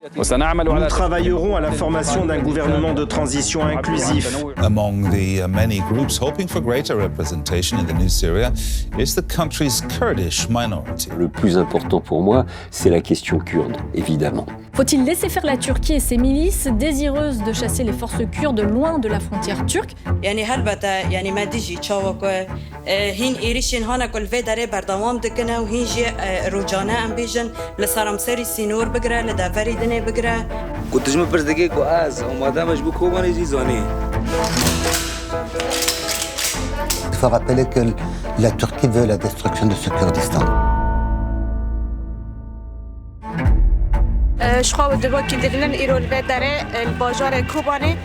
Nous travaillerons à la formation d'un gouvernement de transition inclusif. Among the many groups hoping for greater representation in the new Syria is the country's Kurdish minority. Le plus important pour moi, c'est la question kurde, évidemment. Faut-il laisser faire la Turquie et ses milices, désireuses de chasser les forces kurdes loin de la frontière turque? Il faut rappeler que la Turquie veut la destruction de ce Kurdistan. شخوا دبا که دلن ایران به داره الباجار کوبانه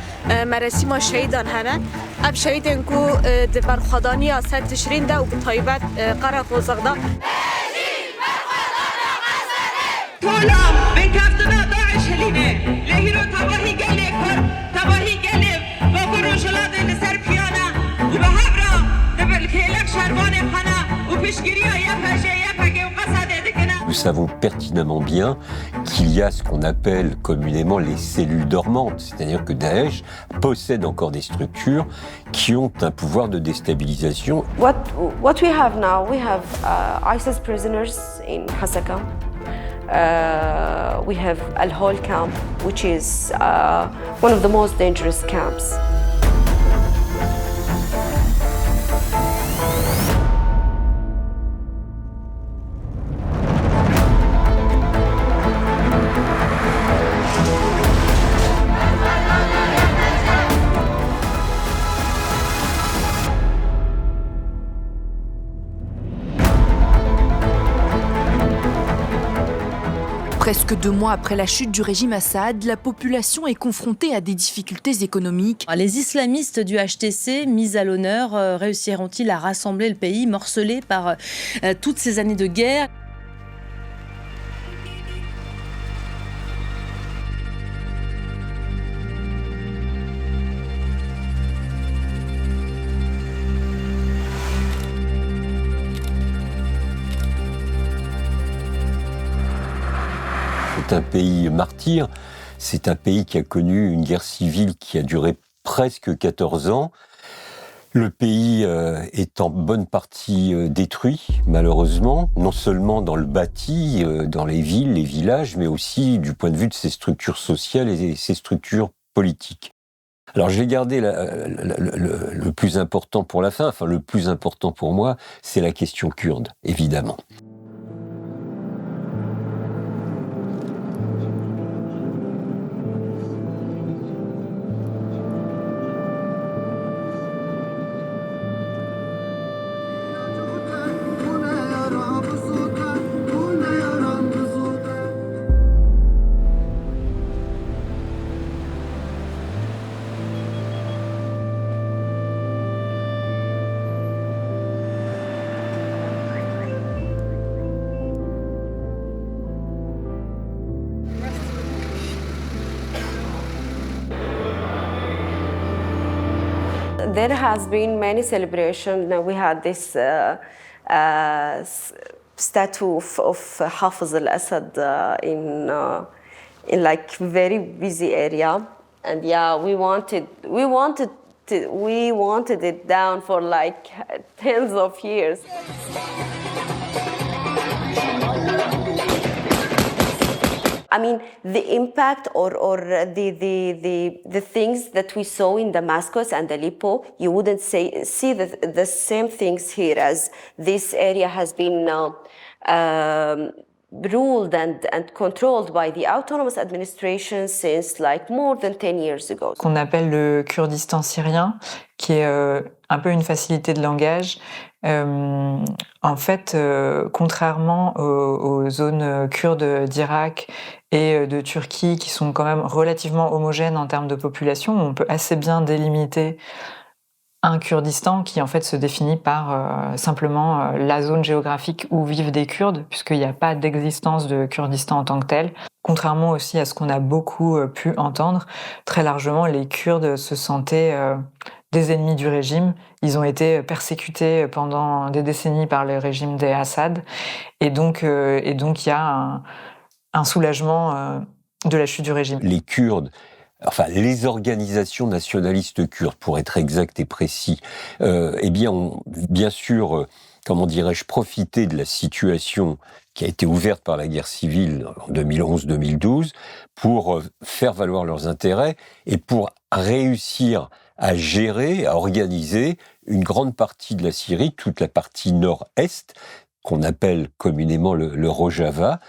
مراسم شهیدان هنه اب شهیدن کو دبر خدانی آسد تشرین ده و به طایبت قرق و زغدا طولام من كافتنا داعش هلينه لهيرو تباهي قلي كر تباهي قلي وكرو شلاد لسر بيانا وبهبرا دبل كيلك شربان خنا وبشكريا يا فاجي يا فاجي وقصد دكنا. Nous savons pertinemment bien qu'il y a ce qu'on appelle communément les cellules dormantes, c'est-à-dire que Daesh possède encore des structures qui ont un pouvoir de déstabilisation. What we have now, we have ISIS prisoners in Hasaka. We have Al-Hol camp, which is one of the most dangerous camps. Presque 2 mois après la chute du régime Assad, la population est confrontée à des difficultés économiques. Les islamistes du HTC, mis à l'honneur, réussiront-ils à rassembler le pays morcelé par toutes ces années de guerre ? C'est un pays martyr, c'est un pays qui a connu une guerre civile qui a duré presque 14 ans. Le pays est en bonne partie détruit, malheureusement, non seulement dans le bâti, dans les villes, les villages, mais aussi du point de vue de ses structures sociales et ses structures politiques. Alors je vais garder le plus important pour la fin, enfin le plus important pour moi, c'est la question kurde, évidemment. There has been many celebrations. Now we had this statue of Hafiz al-Assad in like very busy area, and yeah, we wanted it down for like tens of years. I mean, the impact or the things that we saw in Damascus and Aleppo, you wouldn't see the same things here, as this area has been ruled and controlled by the autonomous administration since like more than 10 years ago. Qu'on appelle le Kurdistan syrien, qui est un peu une facilité de langage. En fait, contrairement aux zones kurdes d'Irak et de Turquie, qui sont quand même relativement homogènes en termes de population, on peut assez bien délimiter un Kurdistan qui en fait se définit par simplement la zone géographique où vivent des Kurdes, puisqu'il n'y a pas d'existence de Kurdistan en tant que tel. Contrairement aussi à ce qu'on a beaucoup pu entendre, très largement les Kurdes se sentaient des ennemis du régime. Ils ont été persécutés pendant des décennies par le régime des Assad, et donc il y a un soulagement de la chute du régime. Les Kurdes, enfin les organisations nationalistes kurdes, pour être exact et précis, ont bien sûr, comment dirais-je, profité de la situation qui a été ouverte par la guerre civile en 2011-2012 pour faire valoir leurs intérêts et pour réussir à gérer, à organiser une grande partie de la Syrie, toute la partie nord-est, qu'on appelle communément le Rojava.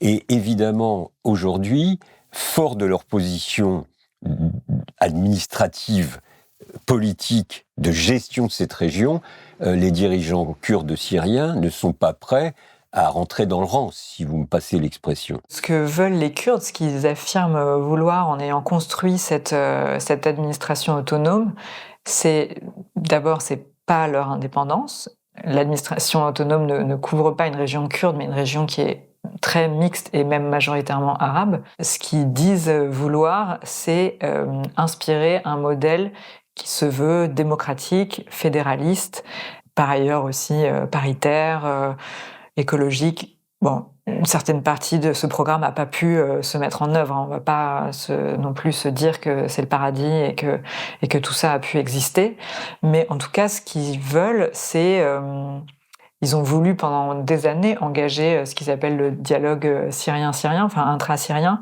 Et évidemment, aujourd'hui, fort de leur position administrative, politique, de gestion de cette région, les dirigeants kurdes syriens ne sont pas prêts à rentrer dans le rang, si vous me passez l'expression. Ce que veulent les Kurdes, ce qu'ils affirment vouloir en ayant construit cette administration autonome, c'est pas leur indépendance. L'administration autonome ne couvre pas une région kurde, mais une région qui est très mixte et même majoritairement arabe. Ce qu'ils disent vouloir, c'est inspirer un modèle qui se veut démocratique, fédéraliste, par ailleurs aussi paritaire, écologique. Bon, une certaine partie de ce programme n'a pas pu se mettre en œuvre. On ne va pas non plus se dire que c'est le paradis et que tout ça a pu exister. Mais en tout cas, ce qu'ils veulent, c'est... ils ont voulu pendant des années engager ce qu'ils appellent le dialogue syrien-syrien, enfin intra-syrien,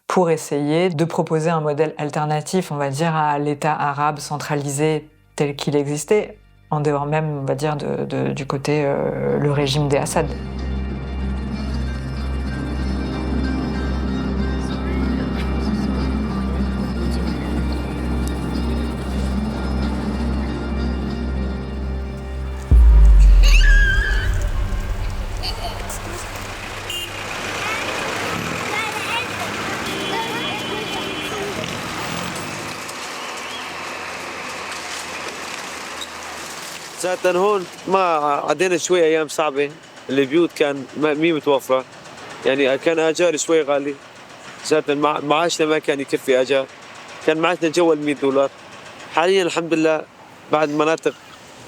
pour essayer de proposer un modèle alternatif, on va dire, à l'État arabe centralisé tel qu'il existait, en dehors même, on va dire, du côté le régime des Assad. ذاتا هون ما عدينا شوي ايام صعبه البيوت كان مي متوفره يعني كان اجار شوي غالي ذاتا معاشنا ما كان يكفي اجار كان معاشنا جوا $100 حاليا الحمد لله بعد مناطق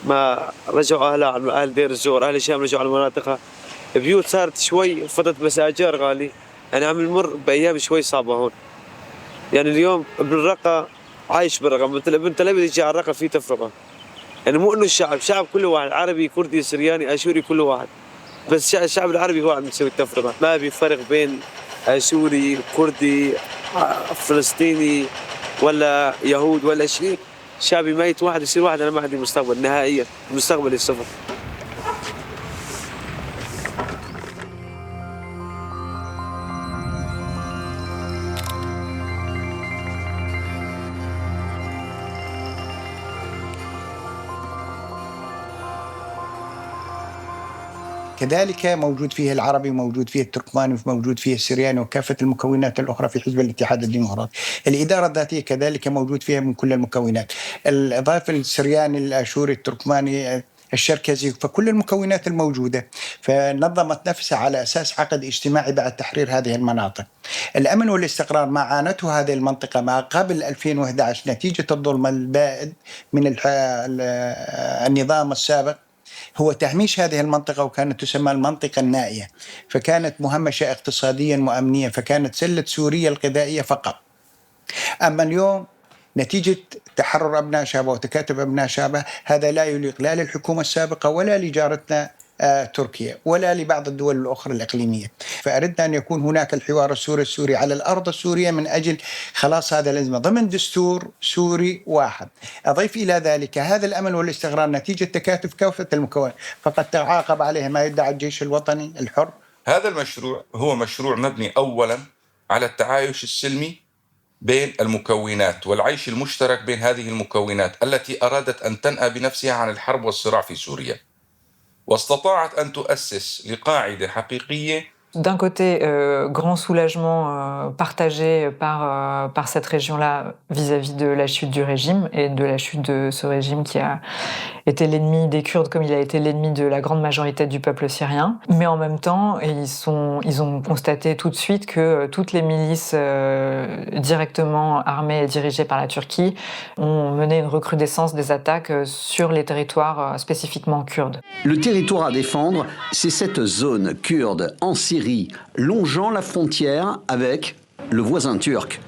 ما رجعوا اهلها اهل دير الزور اهل الشام رجعوا على مناطقها البيوت صارت شوي فضت بس اجار غالي يعني عم نمر بايام شوي صعبه هون يعني اليوم ابن الرقه عايش بالرقه مثل ابن تل ابيب يجي على الرقه في تفرقه يعني مو انه الشعب كله واحد عربي كردي سرياني اشوري كله واحد بس الشعب العربي هو عم يسوي التفرقه ما في فرق بين اشوري كردي فلسطيني ولا يهود ولا شيء شعبي ميت واحد يصير واحد انا ما عندي مستقبل نهائيا مستقبلي صفر. كذلك موجود فيه العربي، موجود فيه التركماني، موجود فيه السرياني وكافة المكونات الأخرى في حزب الاتحاد الديمقراطي. الإدارة الذاتية كذلك موجود فيها من كل المكونات، الإضافة السرياني الآشوري التركماني الشركزي، فكل المكونات الموجودة، فنظمت نفسها على أساس عقد اجتماعي بعد تحرير هذه المناطق. الأمن والاستقرار ما عانته هذه المنطقة ما قبل 2011 نتيجة الظلم البائد من النظام السابق هو تهميش هذه المنطقة، وكانت تسمى المنطقة النائية، فكانت مهمشة اقتصاديا وأمنيا، فكانت سلة سوريا الغذائية فقط. أما اليوم نتيجة تحرر أبناء شعبها وتكاتف أبناء شعبها هذا لا يليق لا للحكومة السابقة ولا لجارتنا تركيا ولا لبعض الدول الأخرى الإقليمية. فأردنا أن يكون هناك الحوار السوري على الأرض السورية من أجل خلاص هذا الأزمة ضمن دستور سوري واحد. أضيف إلى ذلك هذا الأمن والاستقرار نتيجة تكاتف كافة المكونات، فقد تعاقب عليه ما يدعى الجيش الوطني الحر. هذا المشروع هو مشروع مبني أولا على التعايش السلمي بين المكونات والعيش المشترك بين هذه المكونات التي أرادت أن تنأى بنفسها عن الحرب والصراع في سوريا، واستطاعت أن تؤسس لقاعدة حقيقية. D'un côté, grand soulagement partagé par cette région-là vis-à-vis de la chute du régime et de la chute de ce régime qui a été l'ennemi des Kurdes comme il a été l'ennemi de la grande majorité du peuple syrien. Mais en même temps, ils ont constaté tout de suite que toutes les milices directement armées et dirigées par la Turquie ont mené une recrudescence des attaques sur les territoires spécifiquement kurdes. Le territoire à défendre, c'est cette zone kurde en Syrie, longeant la frontière avec le voisin turc.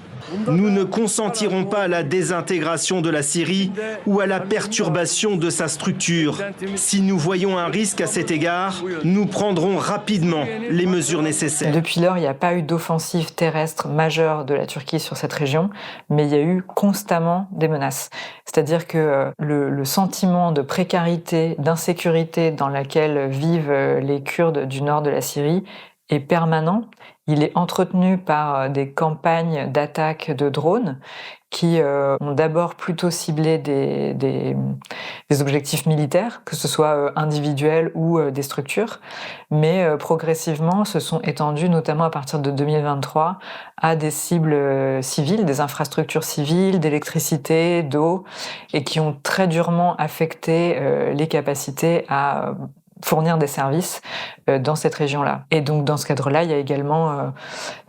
Nous ne consentirons pas à la désintégration de la Syrie ou à la perturbation de sa structure. Si nous voyons un risque à cet égard, nous prendrons rapidement les mesures nécessaires. Depuis lors, il n'y a pas eu d'offensive terrestre majeure de la Turquie sur cette région, mais il y a eu constamment des menaces. C'est-à-dire que le sentiment de précarité, d'insécurité dans laquelle vivent les Kurdes du nord de la Syrie est permanent. Il est entretenu par des campagnes d'attaque de drones qui ont d'abord plutôt ciblé des objectifs militaires, que ce soit individuels ou des structures, mais progressivement se sont étendus, notamment à partir de 2023, à des cibles civiles, des infrastructures civiles, d'électricité, d'eau, et qui ont très durement affecté les capacités à fournir des services dans cette région-là. Et donc, dans ce cadre-là, il y a également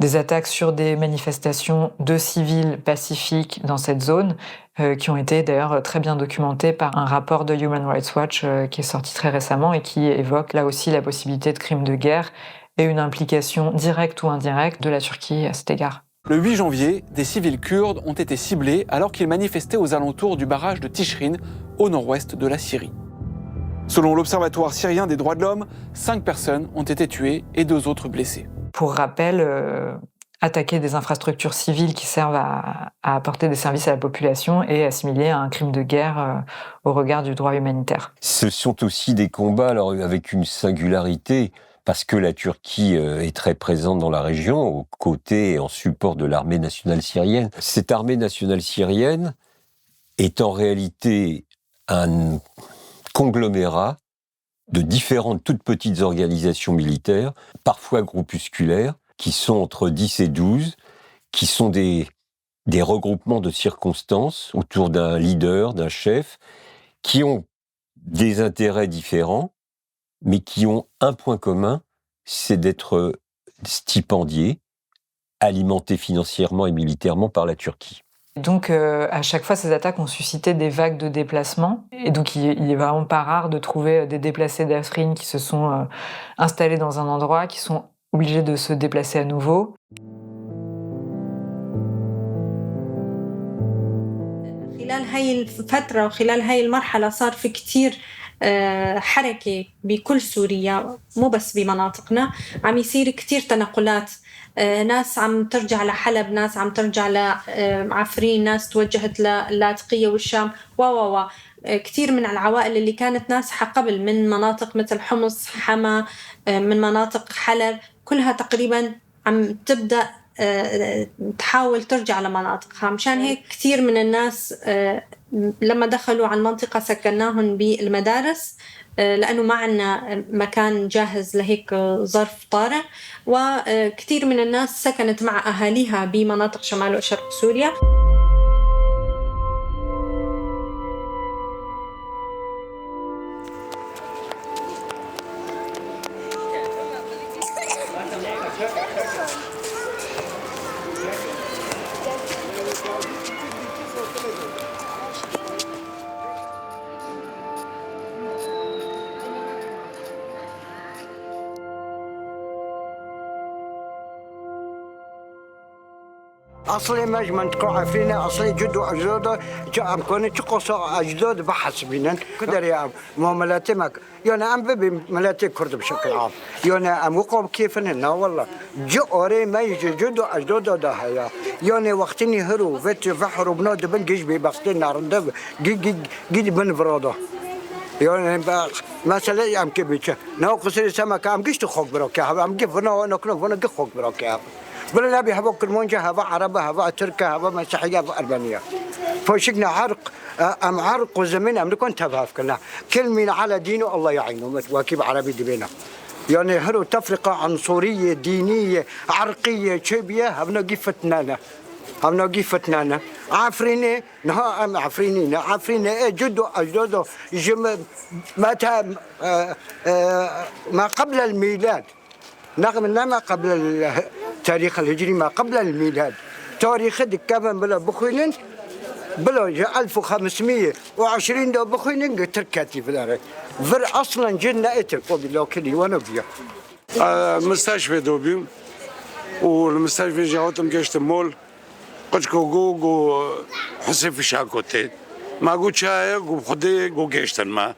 des attaques sur des manifestations de civils pacifiques dans cette zone, qui ont été d'ailleurs très bien documentées par un rapport de Human Rights Watch qui est sorti très récemment et qui évoque là aussi la possibilité de crimes de guerre et une implication directe ou indirecte de la Turquie à cet égard. Le 8 janvier, des civils kurdes ont été ciblés alors qu'ils manifestaient aux alentours du barrage de Tishrin, au nord-ouest de la Syrie. Selon l'Observatoire syrien des droits de l'homme, 5 personnes ont été tuées et 2 autres blessées. Pour rappel, attaquer des infrastructures civiles qui servent à apporter des services à la population est assimilé à un crime de guerre au regard du droit humanitaire. Ce sont aussi des combats alors, avec une singularité, parce que la Turquie est très présente dans la région, aux côtés et en support de l'armée nationale syrienne. Cette armée nationale syrienne est en réalité un conglomérat de différentes toutes petites organisations militaires, parfois groupusculaires, qui sont entre 10 et 12, qui sont des regroupements de circonstances autour d'un leader, d'un chef, qui ont des intérêts différents, mais qui ont un point commun, c'est d'être stipendiés, alimentés financièrement et militairement par la Turquie. Donc, à chaque fois, ces attaques ont suscité des vagues de déplacements. Et donc, il est vraiment pas rare de trouver des déplacés d'Afrin qui se sont installés dans un endroit, qui sont obligés de se déplacer à nouveau. خلال هاي الفترة وخلال هاي المرحلة صار في كتير حركة بكل سوريا مو بس بمناطقنا عم يصير كتير تنقلات ناس عم ترجع لحلب ناس عم ترجع لعفرين ناس توجهت للاذقية والشام كتير من العوائل اللي كانت نازحة قبل من مناطق مثل حمص حما من مناطق حلب كلها تقريبا عم تبدأ تحاول ترجع لمناطقها مشان هيك كتير من الناس لما دخلوا على المنطقة سكناهم بالمدارس لأنه ما عنا مكان جاهز لهيك ظرف طارئ وكتير من الناس سكنت مع أهاليها بمناطق شمال وشرق سوريا. اصلي مجمن تقع فينا اصلي جد واجداد جام كوني تقص اجداد بحث بينن قدر يا مملاتمك يانا ام بملاتي كرد بشكل عام يانا ام وقوم كيف اننا والله جوري ما يجي جد واجداد ده هيا يانا وقتني هرو فت فحر بنود بنجيش ببسطنا رندب جي بن فراده يانا مثلا يام كبيشه نو قصري سمك ام جيش تخوك بروك ام كيف انا كنا خوك بروك بلا نبي هبا كرمونجا هبا عربة هبا تركة هبا مسيحية هبا أربانية فشقنا عرق أم عرق وزمن أم نكون تفاف كنا كل من على دينه الله يعينه متواكب عربي دبينا يعني هرو تفرقة عنصرية دينية عرقية شبيه هبنا قفتنا عفريني نها أم عفريني جدو أجدادو متى ما قبل الميلاد نغم ما قبل التاريخ الهجري ما قبل الميلاد تاريخ دكابن بلا بخوينن بلا 1520 دو بخوينن تركاتي في الأرض فر أصلا جنة إتر قبل لو كلي وانا بيا مستشفى دوبيم والمستشفى جاوتهم جيش المول قد كوجو حسين في شاكوتين ما قلت شاي قو خدي قو جيش ما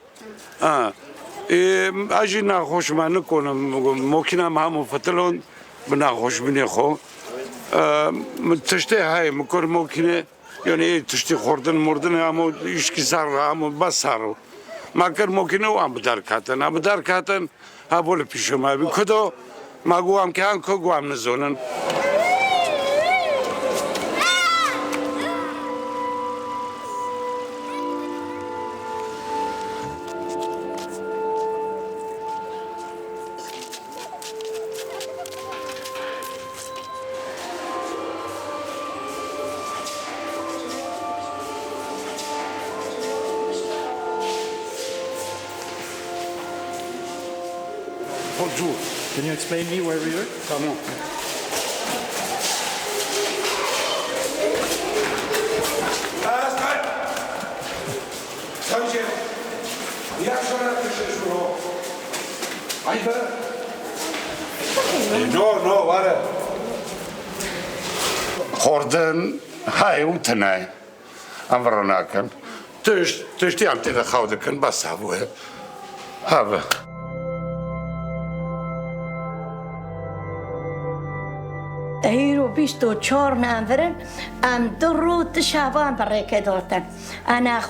اجي ناخوش ما نكون ممكن ما مفتلون بناخوش بنيخو تشتي هاي مكور ممكن يعني تشتي خوردن مردن عمو يشكي صار عمو بس صاروا ما كان ممكن وعم بدار كاتن هابول بيشو ما بكدو ما قوام كان كو قوام نزولن Bonjour. Can you explain me where we were? Come on. No, ولا خوردن هاي وتناي أمرناكن تشتي عم تدخودكن بس هبوه هذا هيرو بيشتو تشور نانفرن ام درو تشافان بريكة دوتن انا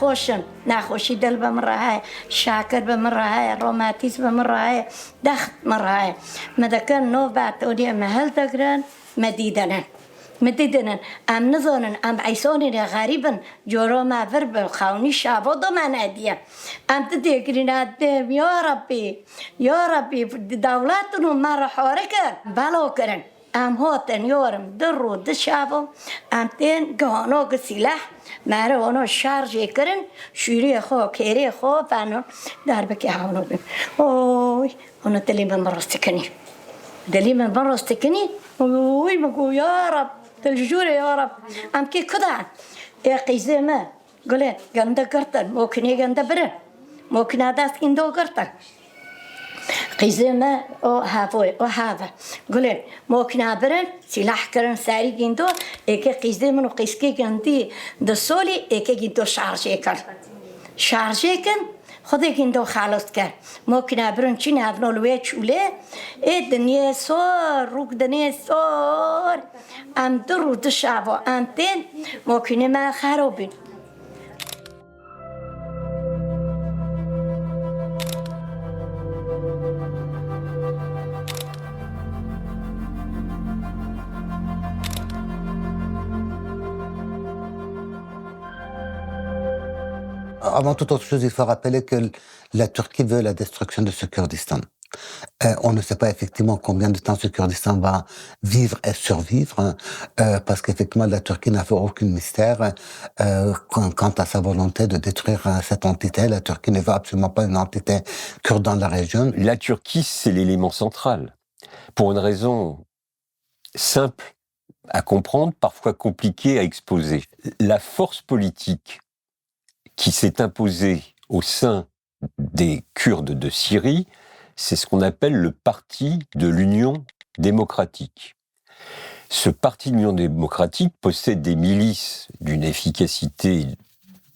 ناخوشي دل بمرهاي شاكر بمرهاي روماتيس بمرهاي دخت مرهاي ماذا كان نوبات اودي مهل تقرن مديدنا ام نظنن ام عيسوني غريبا جورو ما فرب خاوني شابو ضمان اديا ام تديكرين ادم يا ربي دولاتنا ما حورك بالو كرن ام هوتن يورم درو دشابو ام تين قانوك سلاح مارونو شارجي كرن شيري خو كيري خو فانو داربك يعاونو بهم اوي انا دلي من مرستكني اوي مقو يا رب تلجوري يا رب ام كي كدا يا قيزي ما قولي غندا قرطن موكني غندا برن موكن هذا سكندو قرطن قيزمة أو هافوي أو هذا قولين ممكن عبرن سلاح كرن ساري جندو إيك قيزمة وقيسكي جندي دسولي إيك جندو شارجي كن خدي جندو خالص كان ممكن عبرن شين عبرن الويت شولة إيه دنيا صار روك دنيا صار أم درو دشابو أنتين ممكن ما خروبين Avant toute autre chose, il faut rappeler que la Turquie veut la destruction de ce Kurdistan. On ne sait pas effectivement combien de temps ce Kurdistan va vivre et survivre, parce qu'effectivement la Turquie n'a fait aucun mystère quant à sa volonté de détruire cette entité. La Turquie ne veut absolument pas une entité kurde dans la région. La Turquie, c'est l'élément central, pour une raison simple à comprendre, parfois compliquée à exposer. La force politique qui s'est imposée au sein des Kurdes de Syrie, c'est ce qu'on appelle le Parti de l'Union démocratique. Ce Parti de l'Union démocratique possède des milices d'une efficacité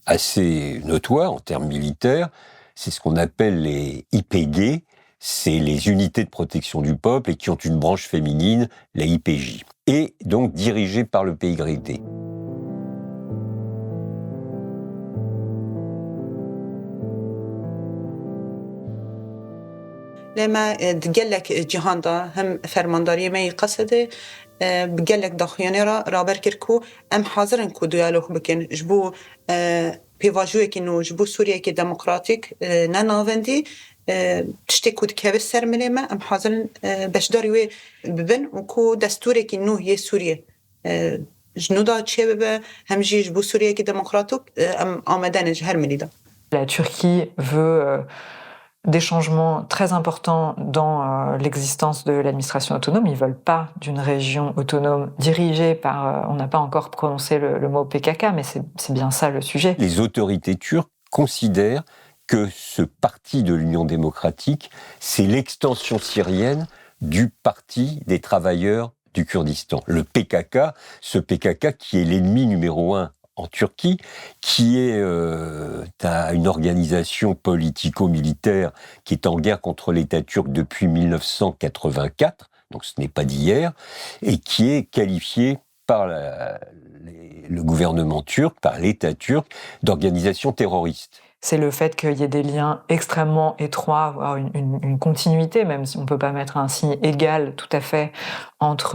assez notoire en termes militaires. C'est ce qu'on appelle les YPG, c'est les unités de protection du peuple et qui ont une branche féminine, la YPJ, et donc dirigée par le PYD. لما تقلك جهان دا هم فرمانداری ما قصده بقلك داخياني رابر كركو ام حاضرن كو ديالوگ بكن جبو بيواجوه كنو جبو سوريا كي ديمقراطيك ناناوندي تشتي كود كابس سرمنه ما ام حاضرن بشداري ببن وكو دستوري كنو هي سوريا جنودا تشي ببا همجي جبو سوريا كي ديمقراطيك ام آمدن جهر مليدا. La Turquie veut des changements très importants dans l'existence de l'administration autonome. Ils ne veulent pas d'une région autonome dirigée par... on n'a pas encore prononcé le mot PKK, mais c'est bien ça le sujet. Les autorités turques considèrent que ce parti de l'Union démocratique, c'est l'extension syrienne du Parti des travailleurs du Kurdistan. Le PKK, ce PKK qui est l'ennemi numéro 1 en Turquie, qui est une organisation politico-militaire qui est en guerre contre l'État turc depuis 1984, donc ce n'est pas d'hier, et qui est qualifié par le gouvernement turc, par l'État turc, d'organisation terroriste. C'est le fait qu'il y ait des liens extrêmement étroits, voire une continuité, même si on ne peut pas mettre un signe égal tout à fait entre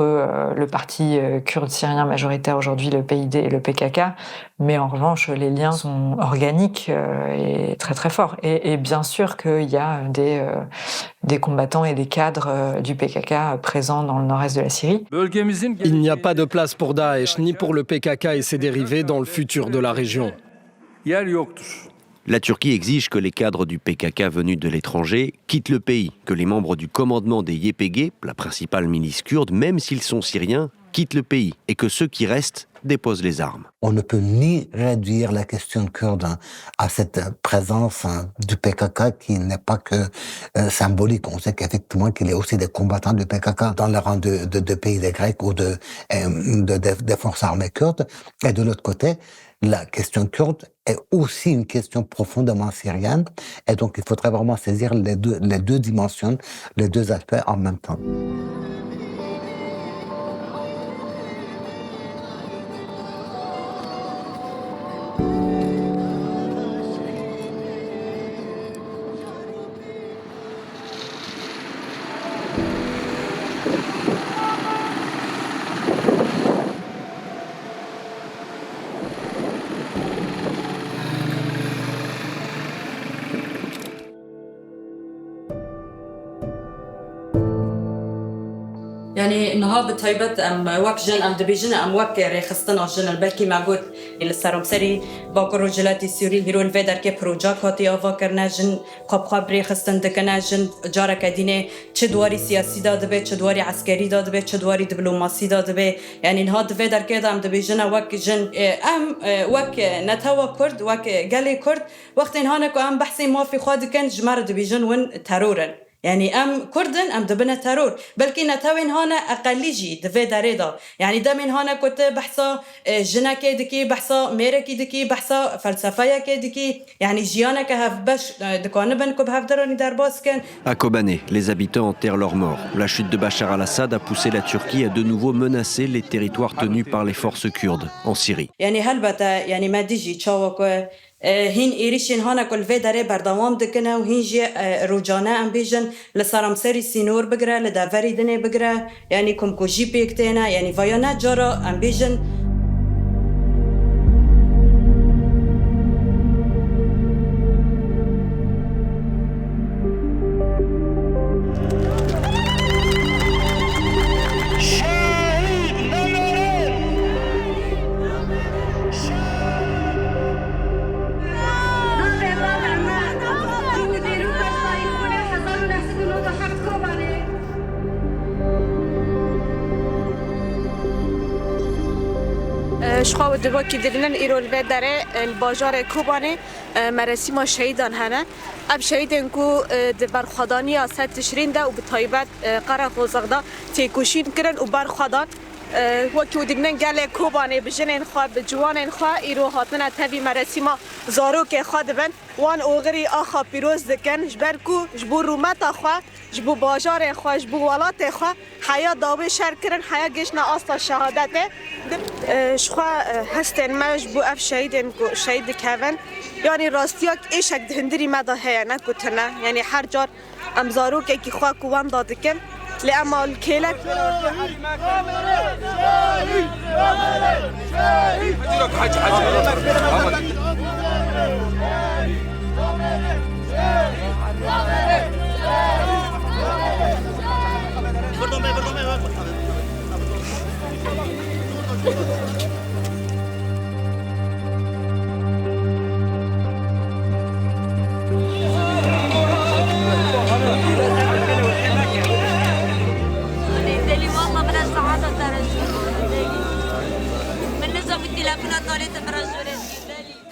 le parti kurde syrien majoritaire aujourd'hui, le PID et le PKK, mais en revanche, les liens sont organiques et très très forts. Et bien sûr qu'il y a des combattants et des cadres du PKK présents dans le nord-est de la Syrie. Il n'y a pas de place pour Daesh ni pour le PKK et ses dérivés dans le futur de la région. La Turquie exige que les cadres du PKK venus de l'étranger quittent le pays, que les membres du commandement des YPG, la principale milice kurde, même s'ils sont syriens, quittent le pays et que ceux qui restent déposent les armes. On ne peut ni réduire la question kurde à cette présence du PKK qui n'est pas que symbolique. On sait qu'effectivement qu'il y a aussi des combattants du PKK dans les rangs de pays des Grecs ou des forces armées kurdes. Et de l'autre côté, la question kurde est aussi une question profondément syrienne. Et donc, il faudrait vraiment saisir les deux dimensions, les deux aspects en même temps. يعني نهار بتهيبت ام وك جن ام دبيجن ام وك ريخستنا جن البلكي معقود السرم سري باكر رجلاتي سوري هيرون فيدر كي بروجاك هاتي افاكرنا جن قبخاب ريخستن دكنا جن جارك دينه چدواري سياسي داد به چدواري عسكري داد به چدواري دبلوماسي داد به يعني نهار فيدر كده ام دبيجن وك جن ام وك نتوا كرد وك قالي كرد وقت هانك ام بحثي ما في خاد كان جمر دبيجن ون ترورن يعني ام كردن ام دبنا ترور بلكي نتاوين هانا اقليجي دفي داريدا يعني دامين هانا كنت بحثا جنكي دكي بحثا ميركي دكي بحثا فلسفايا كي يعني جيانك هاف باش دكانبن كوب هاف دراني دارباس كان. À Kobané, les habitants enterrent leurs morts. La chute de Bachar al-Assad a poussé la Turquie à de nouveau menacer les territoires tenus par les forces kurdes en Syrie. يعني هلبتا يعني ما ديجي تشاوكو هين إيريشين هانا كل في داره بردوام دكنا وهين جي روجانا ام بيجن لسرم سري سينور بقرا لدافري دني بقرا يعني كم كوجي بيكتينا يعني فايانا جارا ام بيجن. شخوا دبا کی دلنن ایرول و داره الباجار کوبانه مراسم شهیدان هنه اب شهیدن کو برخدانی است تشرین ده و به تایبت قره خوزغدا تیکوشین کرن و برخدان وقتی دلنن گله کوبانه بجنن خوا بجوانن خوا ایرو هاتنه تبی مراسم زارو که خاد بن وان اوغری آخا پیروز دکن جبرکو جبو رومت خوا جبو باجار خوا جبو ولات خوا حیا داوی شر کرن حیا گشنا آستا شهادته شخوا هستن ما جبو اف شهیدن کو شهید کون یعنی راستیاک ایشک دهندری مدا هیا نکوتنه یعنی هر جار امزارو که کی خوا کوان دادکن لأما الكيلك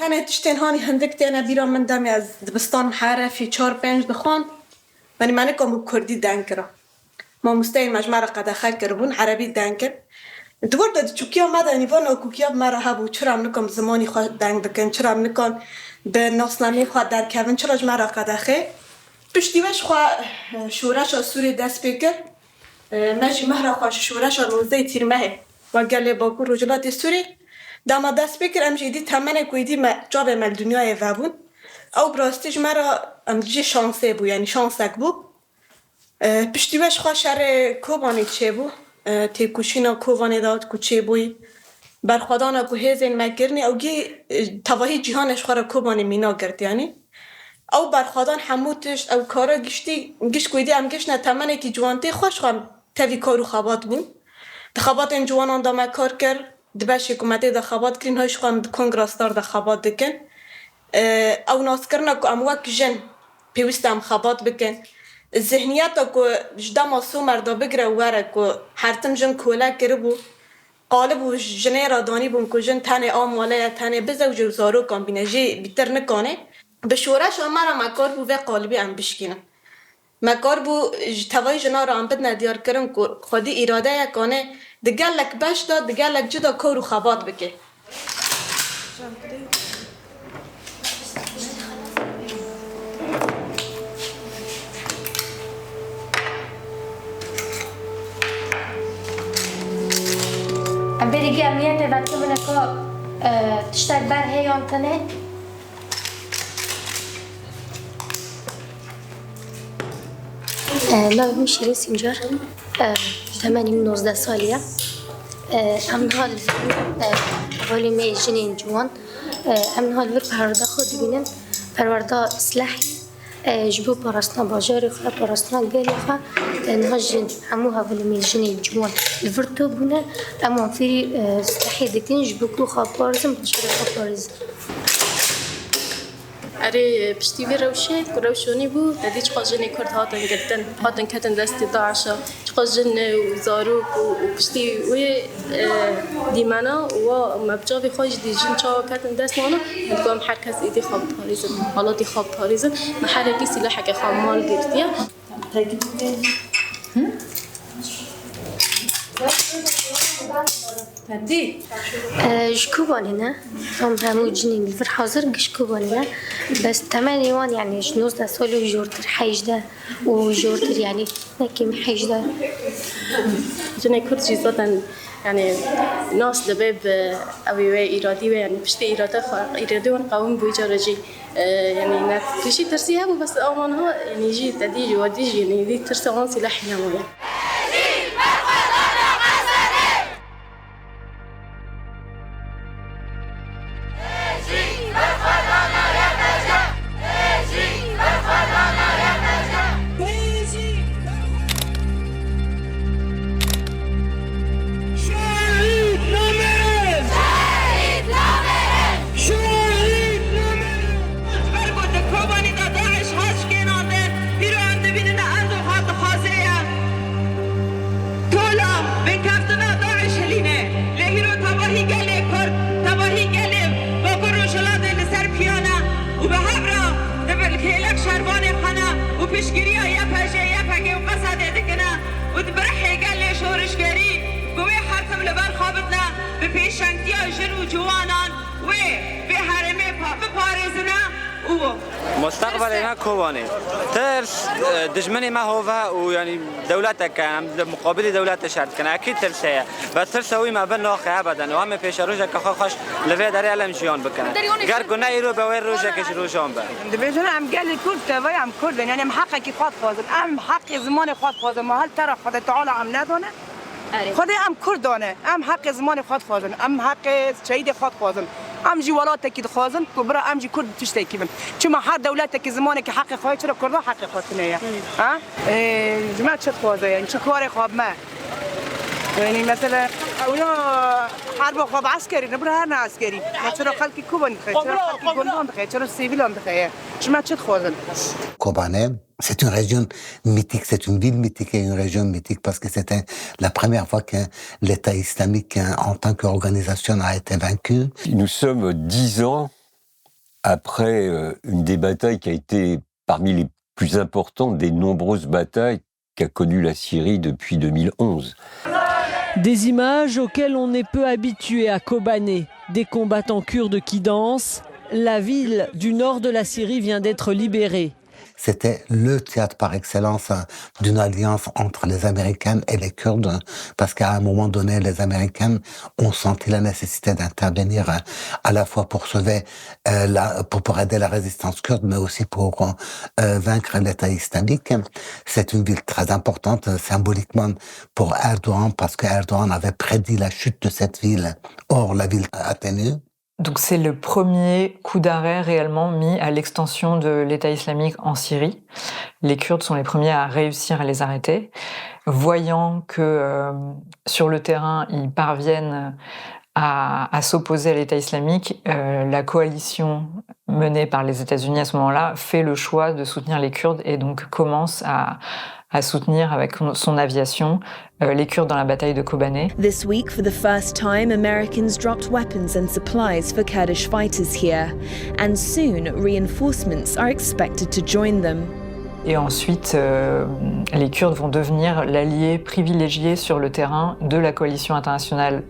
أنا تشتين هاني هندك أنا بيرام من دمي از دبستان حارة في 4-5 دخان مني مانكم بكردي دانكرا ما مستوى مجمع قد أخذ كربون عربي دانكر دور ده تشوكيا ماذا نيفان أو كوكيا مرة هابو شرا منكم زماني خد دانك بكن شرا منكم بالنصنامي خد در كابن شرا جمع قد أخذ بشتيوش خوا شورش السوري دست بكر ماشي مهرة خوا شورش الوزي تيرمه وقال لي باكو رجلات السوري دام دست بكر أمشي دي تمنى كويدي ما جاب مال الدنيا يفابون أو براستيج مرة أمجي شانسي بو يعني شانسك بو پشتیوش خواه شهر کوبانی چه بو تیکوشینا کوبانی داد کو چه بوی برخوادانا کو هزین مگرنی او گی تواهی جهانش خواه کوبانی مینا گرد یعنی او برخوادان حموتش او کارا گشتی گشت کویدی هم گشت نتمنه که جوانتی خوش خواه تاوی کارو خوابات بون دخوابات این جوانان دامه کار کرد دبش حکومتی دخوابات کرین هایش خواه کنگراستار دخوابات دکن او ناس کرنا که امواک جن پیوست هم خوابات بکن ذهنیت کو جدا ماسو مردا بگره وره کو هرتن جن کولا کربو قالب و جنه را دانی بون کو جن تنه آم ولی تنه بزوج و زارو کام بینجی بیتر نکانه به شورش آمارا مکار بو و قالبی هم بشکینه مکار بو توای جنا را هم بد ندیار کرن کو خودی اراده یکانه دگل لک بش داد دگل لک جدا کارو خوابات بکه بری گمیت وقتی من که تشتر بر هیام کنه نام شیرین سینجار 19 سالیه امن حال حالی می جنین جوان امن حال ور پرورده خود بینن پرورده سلاحی جبو پاراستنا باجاری خواه پاراستنا گلی خواه تنها جن هموها ولی می جنین جوان الورتو بونه اما فیری سلاحی دکتین جبو کو خواه پارزم بجاری خواه پارزم اره پشتیوی روشه که روشونی بود دیدی چقدر جنی کرد هاتن کتن دستی داعشه چقدر جن و زاروک و پشتیوی دیمانا و مبجاوی خواهش دی جن چا کتن دست مانا هدگام هر کس ایدی خواب تاریزن حالاتی خواب تاریزن محرکی سلاحه که خواب مال گرفتیه هدي شكوباني نه هم همو جنين الفر حاضر شكوباني نه بس تماني وان يعني جنوز ده سولو جورتر حيج ده وجورتر يعني نكيم حيج ده جني كرد جيزاتن يعني ناس دباب أوي إرادي يعني بشتي إرادة ونقاوم بوجارجي يعني نتكشي ترسيها بس أمانها يعني يجي تديج وديج يعني دي ترسوان سلاح نموية مستقبلنا كواني ترس دجمني ما هو ويعني دولتك كان مقابل دولت شرط كان اكيد ترسيه بس ترسوي ما بين ناخ ابدا وهم پیش روزه که خوش لفه داری علم جیان بکنه گر گناه ایرو به ور روزه کش روزان به دبیجن ام قال لي كل تبعي ام كل يعني ام حقك خاط فاضل ام حق زمان خاط فاضل ما هل ترى خد تعالى ام ندانه خود ام کردانه ام حق زمان خاط فاضل ام حق شهید خاط فاضل ام جی ولاتك که خازن کبرا ام جی کرد تشتکی بن چون هر دولتك زمانه که حق خواهی چرا کرده حق خاطنه ها جماعت چه خوازه یعنی چه کار خواب ما يعني مثلا اونا حرب خواب عسكري نبره هر عسكري چرا خلقی کوبان خیر چرا خلقی گندان خیر چرا سیویلان خیر شما چه خوازن Kobané, c'est une région mythique, c'est une ville mythique et une région mythique parce que c'était la première fois que l'État islamique en tant qu'organisation a été vaincu. Nous sommes 10 ans après une des batailles qui a été parmi les plus importantes des nombreuses batailles qu'a connue la Syrie depuis 2011. Des images auxquelles on est peu habitué à Kobané, des combattants kurdes qui dansent. La ville du nord de la Syrie vient d'être libérée. C'était le théâtre par excellence d'une alliance entre les Américains et les Kurdes, parce qu'à un moment donné, les Américains ont senti la nécessité d'intervenir à la fois pour sauver, pour aider la résistance kurde, mais aussi pour vaincre l'État islamique. C'est une ville très importante symboliquement pour Erdogan, parce qu'Erdogan avait prédit la chute de cette ville. Or, la ville a tenu. Donc c'est le premier coup d'arrêt réellement mis à l'extension de l'État islamique en Syrie. Les Kurdes sont les premiers à réussir à les arrêter. Voyant que sur le terrain, ils parviennent à s'opposer à l'État islamique, la coalition menée par les États-Unis à ce moment-là fait le choix de soutenir les Kurdes et donc commence à soutenir avec son aviation les Kurdes dans la bataille de Kobané. This week, for the first time, Americans dropped weapons and supplies for Kurdish fighters here, and soon reinforcements are expected to join them. Et ensuite, les Kurdes vont devenir l'allié privilégié sur le terrain de la coalition internationale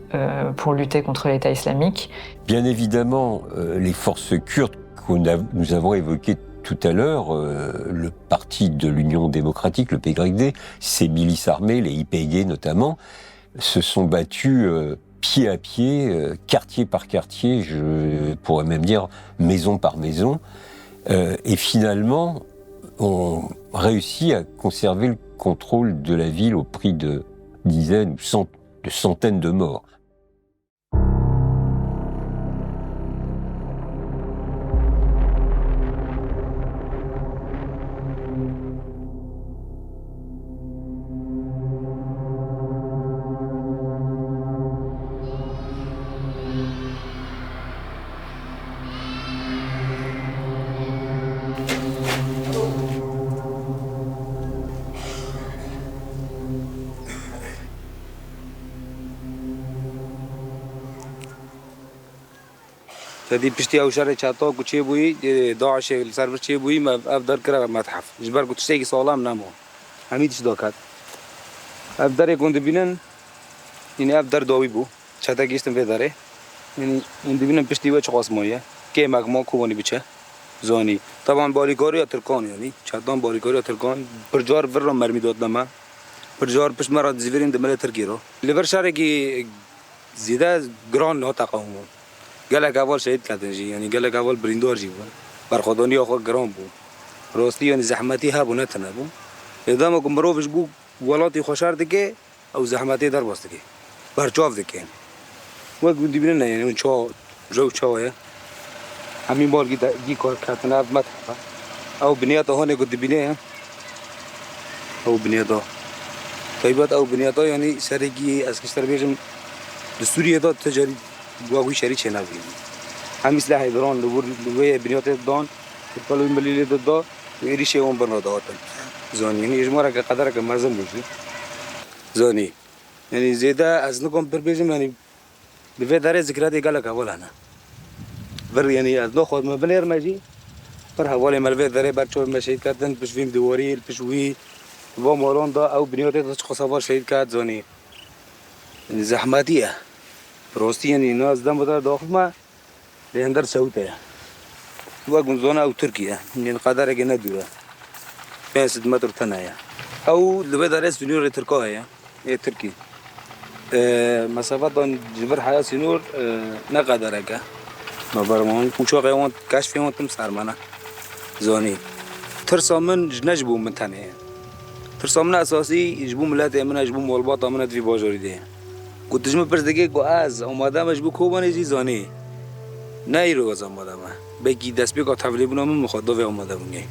pour lutter contre l'État islamique. Bien évidemment, les forces kurdes que nous avons évoquées tout à l'heure, le parti de l'Union démocratique, le PYD, ces milices armées, les YPG notamment, se sont battus pied à pied, quartier par quartier, je pourrais même dire maison par maison, et finalement ont réussi à conserver le contrôle de la ville au prix de dizaines ou de centaines de morts. هذه بشتي أو شر شاطو كشي بوي داعش السرور شي بوي ما أفضل كرا متحف جبر كنت شيء صالام نامو هميد شدوكات أفضل يكون دبينن يعني أفضل داوي بو شاتا جيستم في داره يعني دبينن بشتي وش خاص مويه كي ماكمو كوني بيشه زوني طبعا باريكاري أتركان يعني شاتان باريكاري أتركان برجار فرم مرمي داد لما برجار بش مرة زفيرين دمله تركيرو اللي برشاره كي زيادة جران نه تقاومه گلک اول شهید کردن جی یعنی گلک اول بریندار جی بود برخوردانی آخر گرام بود راستی یعنی زحمتی ها بود نتنه بود ادامه که مروفش بود ولاتی خوشار دکه او زحمتی در باست دکه برچاف دکه وقت بودی بینه نه یعنی اون چا جو چاوه همین بار گی کار کردن اب متحفه او بنیاد هانه که دبینه او بنیاد ها طیبت او بنیاد ها یعنی سرگی از کشتر بیشم دستوری داد تجاری واقعی شریک نبودیم. همین سلاح دران لوی بنیاد دان، کلوی ملیل داد، ویریشه اون برناداتن. زانی یعنی اجماع که قدر که مرزم بودی. زانی یعنی زیاده از نکم پربیجم یعنی به داره ذکرات ایگالا کاولانا. بر یعنی از دو خود مبنیر ماجی. بر حوالی ملوی داره برچور مشهید کردن پشویم دواری پشوی و ماران دا او بنیاد داد خسابار شهید کرد زانی. یعنی زحمتیه. راستی یعنی ناز دم بدار داخل ما لهندر سعوده واقع زونه او ترکیه یعنی قدره که ندوره 5 متر تنایا او لبه داره سنور ترکیه یه ترکی مسافت دان جبر حیا سنور نقدره که ما برمان کوچه قیوان کشف یوان تم سرمانه زانی ترسامن نجبو من تنه ترسامن اساسی يجبو ملت امن يجبو مولبات امنت في باجوری ده كنتش مبرزدگی کو از اومده مجبور کوبانی چی زانی نه رو از اومده ما بگی دست بگاه تفلی بونم مخاطب اومده بونی.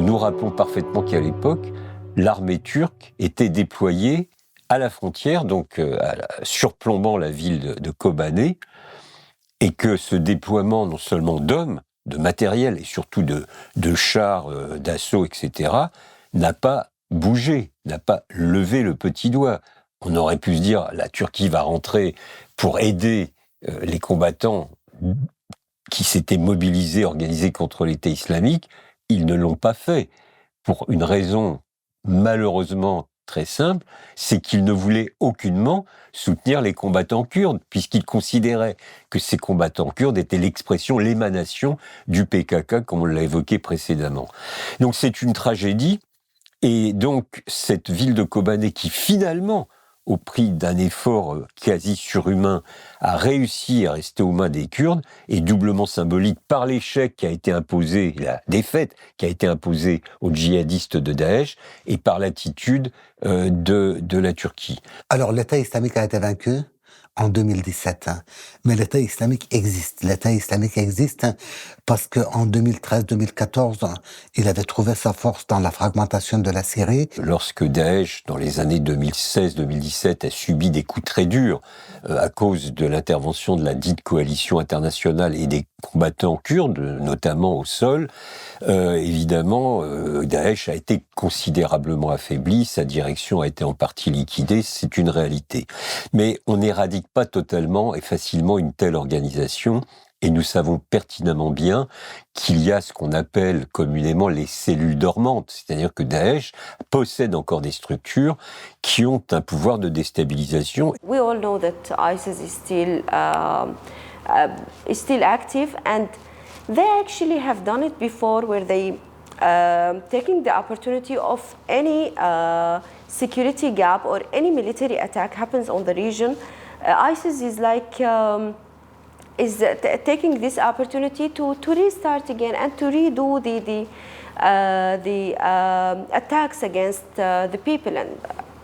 Nous rappelons parfaitement qu'à l'époque, l'armée turque était déployée à la frontière, donc surplombant la ville de Kobané, et que ce déploiement non seulement d'hommes, de matériel et surtout de chars d'assaut, etc., n'a pas bougé, n'a pas levé le petit doigt. On aurait pu se dire la Turquie va rentrer pour aider les combattants qui s'étaient mobilisés, organisés contre l'État islamique, ils ne l'ont pas fait pour une raison malheureusement très simple, c'est qu'ils ne voulaient aucunement soutenir les combattants kurdes, puisqu'ils considéraient que ces combattants kurdes étaient l'expression, l'émanation du PKK, comme on l'a évoqué précédemment. Donc c'est une tragédie, et donc cette ville de Kobané qui finalement, au prix d'un effort quasi surhumain, a réussi à rester aux mains des Kurdes, est doublement symbolique par l'échec qui a été imposé, la défaite qui a été imposée aux djihadistes de Daesh, et par l'attitude de la Turquie. Alors l'État islamique a été vaincu en 2017, mais l'État islamique existe. L'État islamique existe parce qu'en 2013-2014, il avait trouvé sa force dans la fragmentation de la Syrie. Lorsque Daesh, dans les années 2016-2017, a subi des coups très durs à cause de l'intervention de la dite coalition internationale et des combattants kurdes, notamment au sol, évidemment, Daesh a été considérablement affaibli, sa direction a été en partie liquidée, c'est une réalité. Mais on n'éradique pas totalement et facilement une telle organisation, et nous savons pertinemment bien qu'il y a ce qu'on appelle communément les cellules dormantes, c'est-à-dire que Daesh possède encore des structures qui ont un pouvoir de déstabilisation. We all know that ISIS is still active, and they actually have done it before, where they taking the opportunity of any security gap or any military attack happens on the region. ISIS is like taking this opportunity to restart again and to redo the attacks against the people. And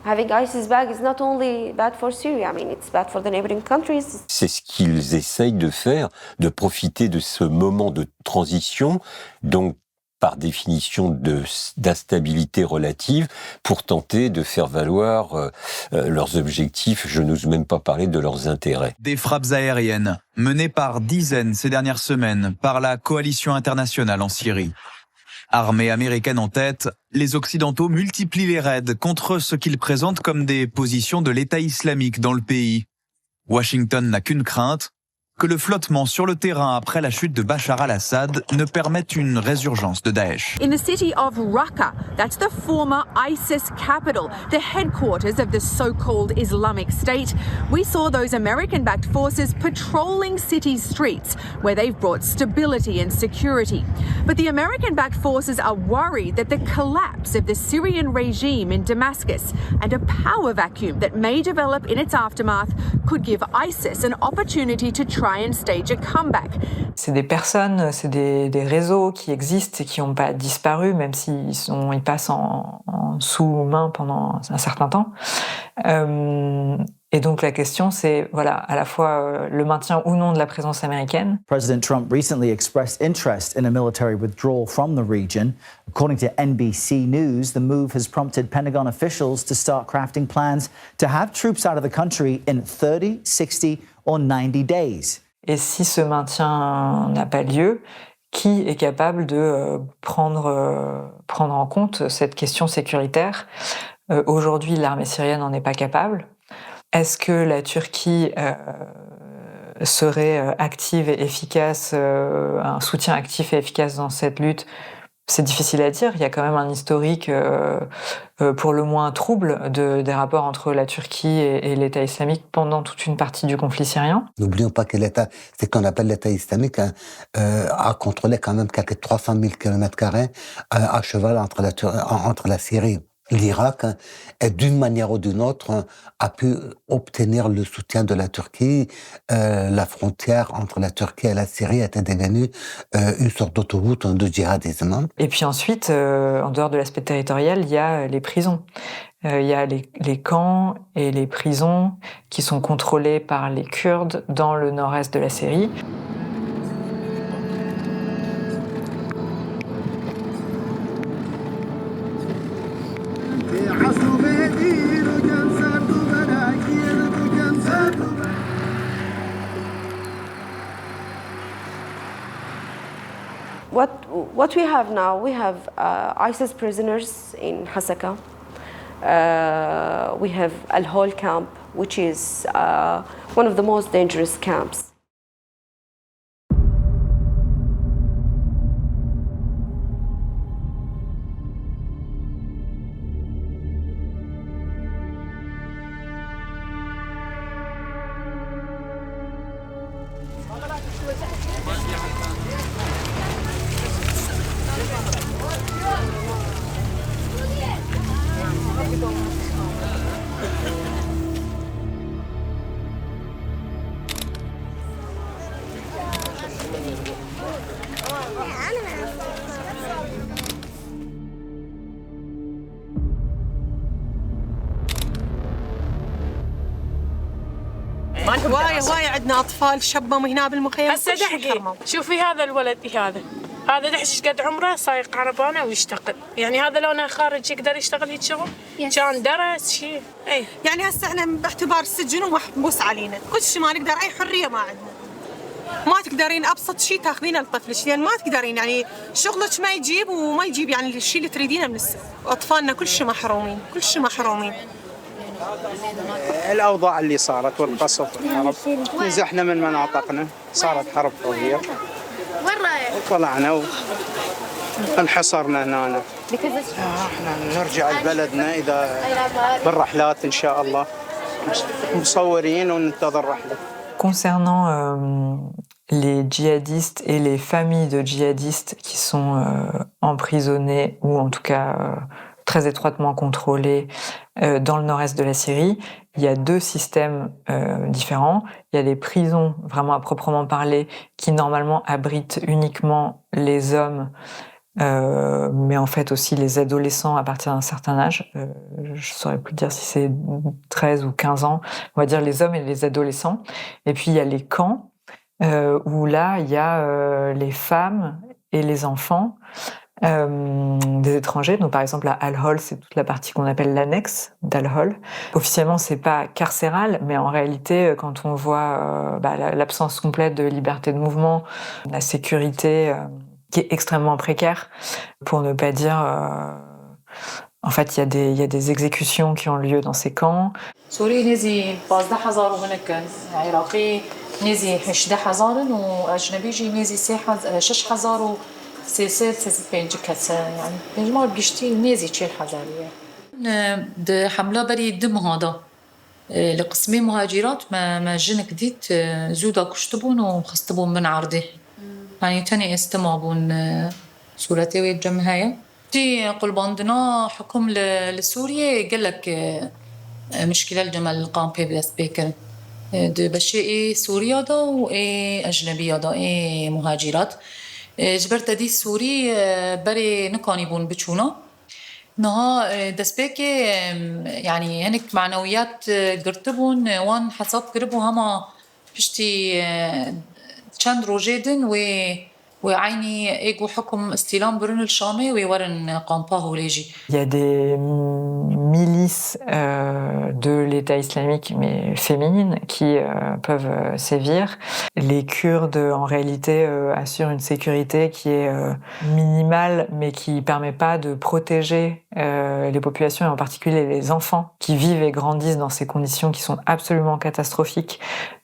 having ISIS back is not only bad for Syria, I mean, it's bad for the neighboring countries. C'est ce qu'ils essayent de faire, de profiter de ce moment de transition, donc par définition d'instabilité relative, pour tenter de faire valoir leurs objectifs, je n'ose même pas parler de leurs intérêts. Des frappes aériennes menées par dizaines ces dernières semaines par la coalition internationale en Syrie. Armée américaine en tête, les Occidentaux multiplient les raids contre ce qu'ils présentent comme des positions de l'État islamique dans le pays. Washington n'a qu'une crainte, que le flottement sur le terrain après la chute de Bachar al-Assad ne permette une résurgence de Daesh. In the city of Raqqa, that's the former ISIS capital, the headquarters of the so-called Islamic State, we saw those American-backed forces patrolling city streets, where they've brought stability and security. But the American-backed forces are worried that the collapse of the Syrian regime in Damascus and a power vacuum that may develop in its aftermath could give ISIS an opportunity to try and stage a comeback. C'est des personnes, c'est des réseaux qui existent et qui n'ont pas disparu, même ils passent en sous-main pendant un certain temps. Et donc la question, c'est voilà, à la fois le maintien ou non de la présence américaine. President Trump recently expressed interest in a military withdrawal from the region. According to NBC News, the move has prompted Pentagon officials to start crafting plans to have troops out of the country in 30, 60 or 90 days. Et si ce maintien n'a pas lieu, qui est capable de prendre en compte cette question sécuritaire? Aujourd'hui, l'armée syrienne n'en est pas capable. Est-ce que la Turquie serait active et efficace, un soutien actif et efficace dans cette lutte? C'est difficile à dire. Il y a quand même un historique pour le moins trouble des rapports entre la Turquie et l'État islamique pendant toute une partie du conflit syrien. N'oublions pas que l'État, c'est ce qu'on appelle l'État islamique, a contrôlé quand même quelques 300 000 km² à cheval entre la Syrie. L'Irak, d'une manière ou d'une autre, a pu obtenir le soutien de la Turquie. La frontière entre la Turquie et la Syrie était devenue une sorte d'autoroute de djihadisme. Et puis ensuite, en dehors de l'aspect territorial, il y a les prisons. Il y a les camps et les prisons qui sont contrôlés par les Kurdes dans le nord-est de la Syrie. What we have now, we have ISIS prisoners in Hasaka. We have Al-Hol camp, which is one of the most dangerous camps. واي عندنا اطفال شبهم هنا بالمخيم هسه دحقي شوفي هذا الولد هذا دحش قد عمره سايق عربانه ويشتغل يعني هذا لو انه خارج يقدر يشتغل هيك شغل كان درس شيء اي يعني هسه احنا باعتبار السجن ومحبوس علينا كل شيء ما نقدر اي حريه ما عندنا ما تقدرين ابسط شيء تاخذينه لطفلك لان ما تقدرين يعني شغلك ما يجيب وما يجيب يعني الشيء اللي تريدينه من السجن اطفالنا كل شيء محرومين كل شيء محرومين الأوضاع اللي صارت والقصف والحرب نزحنا من مناطقنا صارت حرب قوية وطلعنا وانحصرنا هنا احنا نرجع لبلدنا إذا بالرحلات إن شاء الله مصورين وننتظر رحلة. Concernant les djihadistes et les familles de djihadistes qui sont emprisonnés ou en tout cas très étroitement contrôlés dans le nord-est de la Syrie, il y a deux systèmes différents. Il y a des prisons vraiment à proprement parler qui normalement abritent uniquement les hommes, mais en fait aussi les adolescents à partir d'un certain âge. Je ne saurais plus dire si c'est 13 ou 15 ans. On va dire les hommes et les adolescents. Et puis il y a les camps où là il y a les femmes et les enfants des étrangers. Donc par exemple à Al-Hol, c'est toute la partie qu'on appelle l'annexe d'Al-Hol. Officiellement c'est pas carcéral, mais en réalité quand on voit l'absence complète de liberté de mouvement, la sécurité qui est extrêmement précaire, pour ne pas dire en fait il y a des exécutions qui ont lieu dans ces camps. ده حملة بري دم هذا لقسمي مهاجرات ما جن جديد زودا كشتبون وخستبون من عرضه يعني تاني استمابون صورتي ويتجمعها تي قلباندنا حكم لسوريا قال لك مشكلة الجمال القامبي بس بيكر ده بشيء سوريا دا وإيه أجنبية دا إيه مهاجرات جبرت دي سوري بري نكاني بون بتشونا نها دسبيكي يعني هنك معنويات قرتبون وان حساب قربوا هما بشتي چند روجيدن وعيني ايقو حكم استلام برن الشامي ويورن قامباه ليجي. Il y a des milices de l'État islamique, mais féminines, qui peuvent sévir. Les Kurdes, en réalité, assurent une sécurité qui est minimale, mais qui ne permet pas de protéger les populations, et en particulier les enfants qui vivent et grandissent dans ces conditions qui sont absolument catastrophiques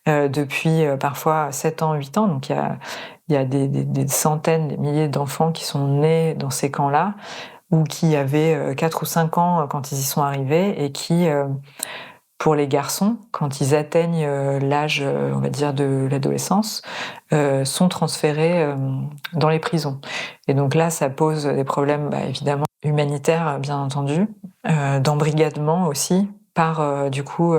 depuis parfois 7 ans, 8 ans. Donc il y a des centaines, des milliers d'enfants qui sont nés dans ces camps-là, ou qui avaient 4 ou 5 ans quand ils y sont arrivés, et qui, pour les garçons, quand ils atteignent l'âge, on va dire, de l'adolescence, sont transférés dans les prisons. Et donc là, ça pose des problèmes, évidemment, humanitaires, bien entendu, d'embrigadement aussi, par du coup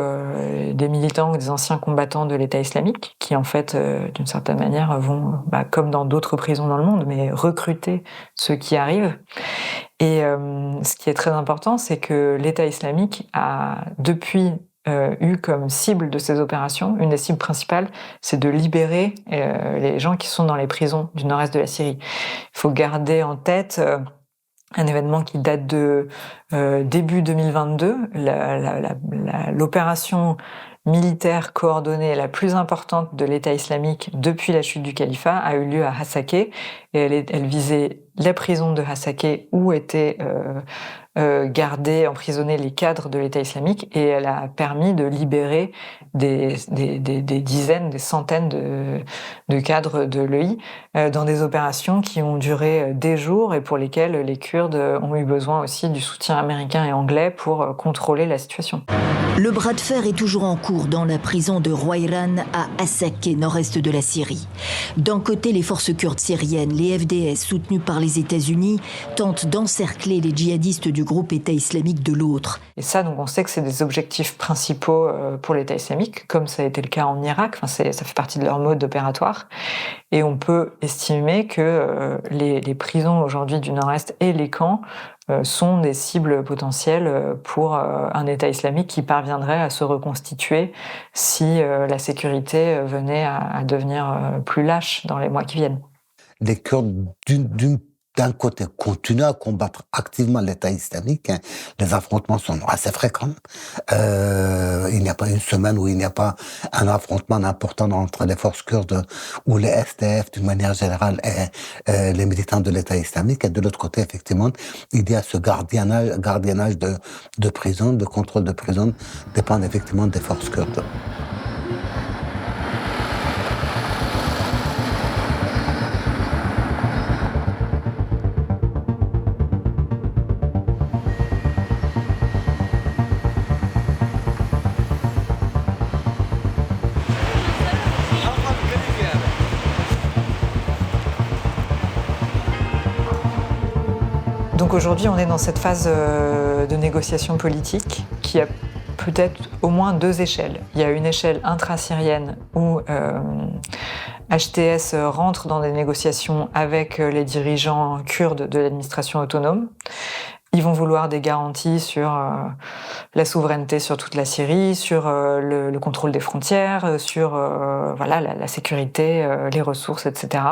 des militants ou des anciens combattants de l'État islamique qui en fait d'une certaine manière vont comme dans d'autres prisons dans le monde mais recruter ceux qui arrivent. Et ce qui est très important, c'est que l'État islamique a depuis eu comme cible de ces opérations, une des cibles principales, c'est de libérer les gens qui sont dans les prisons du nord-est de la Syrie. Il faut garder en tête un événement qui date de début 2022, l'opération militaire coordonnée la plus importante de l'État islamique depuis la chute du califat a eu lieu à Hasakeh, et elle visait la prison de Hasakeh où étaient gardés, emprisonnés les cadres de l'État islamique, et elle a permis de libérer des dizaines, des centaines de cadres de l'EI dans des opérations qui ont duré des jours et pour lesquelles les Kurdes ont eu besoin aussi du soutien américain et anglais pour contrôler la situation. Le bras de fer est toujours en cours dans la prison de Rouayran à Hasakeh, nord-est de la Syrie. D'un côté, les forces kurdes syriennes, les FDS, soutenues par les États-Unis, tentent d'encercler les djihadistes du groupe État islamique de l'autre. Et ça, donc on sait que c'est des objectifs principaux pour l'État islamique, comme ça a été le cas en Irak. Enfin, ça fait partie de leur mode opératoire. Et on peut estimer que les prisons aujourd'hui du Nord-Est et les camps sont des cibles potentielles pour un État islamique qui parviendrait à se reconstituer si la sécurité venait à devenir plus lâche dans les mois qui viennent. Les Kurdes, d'un côté, continuent à combattre activement l'État islamique. Les affrontements sont assez fréquents. Il n'y a pas une semaine où il n'y a pas un affrontement important entre les forces kurdes ou les SDF d'une manière générale et les militants de l'État islamique. Et de l'autre côté, effectivement, il y a ce gardiennage de prison, de contrôle de prison, dépend effectivement des forces kurdes. Donc aujourd'hui, on est dans cette phase de négociation politique qui a peut-être au moins deux échelles. Il y a une échelle intra-syrienne où HTS rentre dans des négociations avec les dirigeants kurdes de l'administration autonome. Ils vont vouloir des garanties sur la souveraineté sur toute la Syrie, sur le contrôle des frontières, sur la sécurité, les ressources, etc.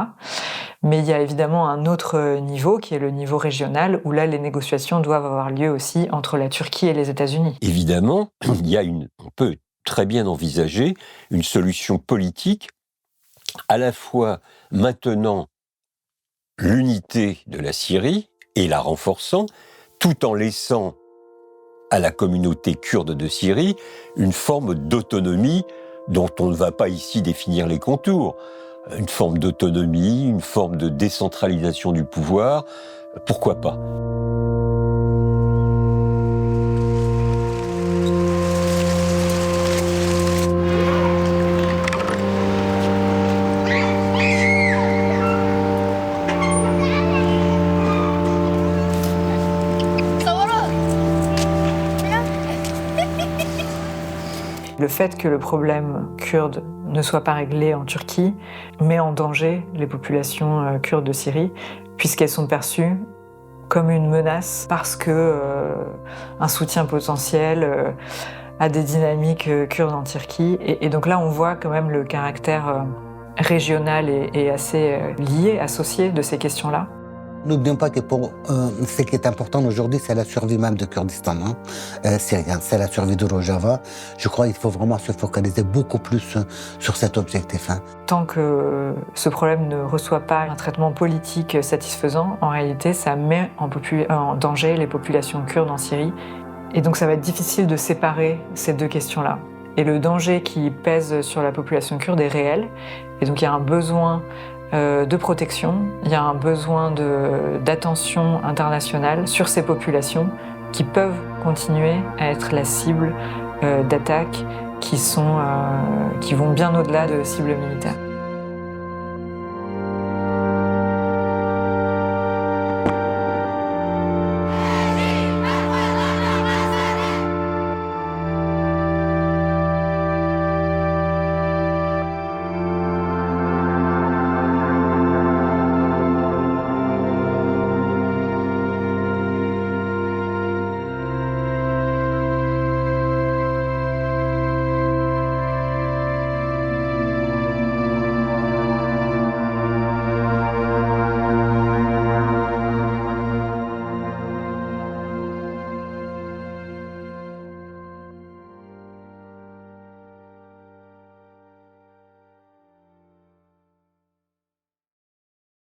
Mais il y a évidemment un autre niveau qui est le niveau régional où là les négociations doivent avoir lieu aussi entre la Turquie et les États-Unis. Évidemment, on peut très bien envisager une solution politique à la fois maintenant l'unité de la Syrie et la renforçant, tout en laissant à la communauté kurde de Syrie une forme d'autonomie dont on ne va pas ici définir les contours. Une forme d'autonomie, une forme de décentralisation du pouvoir, pourquoi pas ? Le fait que le problème kurde ne soit pas réglé en Turquie met en danger les populations kurdes de Syrie, puisqu'elles sont perçues comme une menace parce que un soutien potentiel à des dynamiques kurdes en Turquie. Et donc là, on voit quand même le caractère régional et assez lié, associé de ces questions-là. N'oublions pas que ce qui est important aujourd'hui, c'est la survie même de Kurdistan syrien, c'est la survie de Rojava. Je crois qu'il faut vraiment se focaliser beaucoup plus sur cet objectif. Tant que ce problème ne reçoit pas un traitement politique satisfaisant, en réalité, ça met en danger les populations kurdes en Syrie. Et donc ça va être difficile de séparer ces deux questions-là. Et le danger qui pèse sur la population kurde est réel. Et donc il y a un besoin de protection, il y a un besoin d'attention internationale sur ces populations qui peuvent continuer à être la cible d'attaques qui vont bien au-delà de cibles militaires.